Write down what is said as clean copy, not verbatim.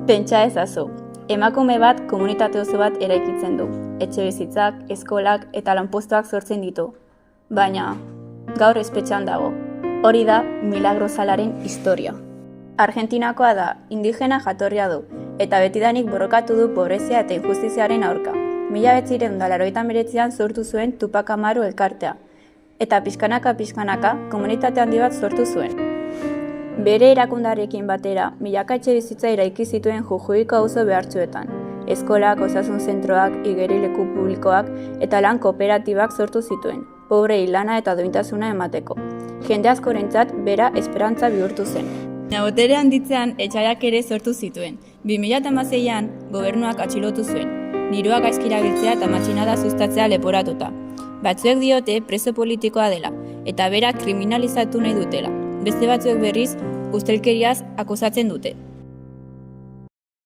Pentsa ezazu, emakume bat komunitate oso bat eraikitzen du. Etxebizitzak, eskolak eta lanpostuak sortzen ditu. Baina, gaur espetxean dago. Hori da Milagrosalaren historia. Argentinakoa da, indigena jatorria du, eta betidanik borrokatu du pobrezia eta injustiziaren aurka. 1989an sortu zuen Tupac Amaru elkartea, eta pixkanaka komunitate handi bat sortu zuen. Bere erakundarekin batera, milaka etxebizitza eraiki zituen Jujuiko auzo behartsuetan. Eskolak, osasun zentroak, igerileku publikoak eta lan kooperatibak sortu zituen, pobrei lana eta duintasuna emateko. Jende askorentzat bera esperantza bihurtu zen. Botere handitzean etxaiak ere sortu zituen. 2016an gobernuak atxilotu zuen. Dirua gaizki erabiltzea eta matxinada sustatzea leporatuta. Batzuek diote preso politikoa dela, eta bera kriminalizatu nahi dutela. Beste batzuek berriz ustelkeriaz akusatzen dute.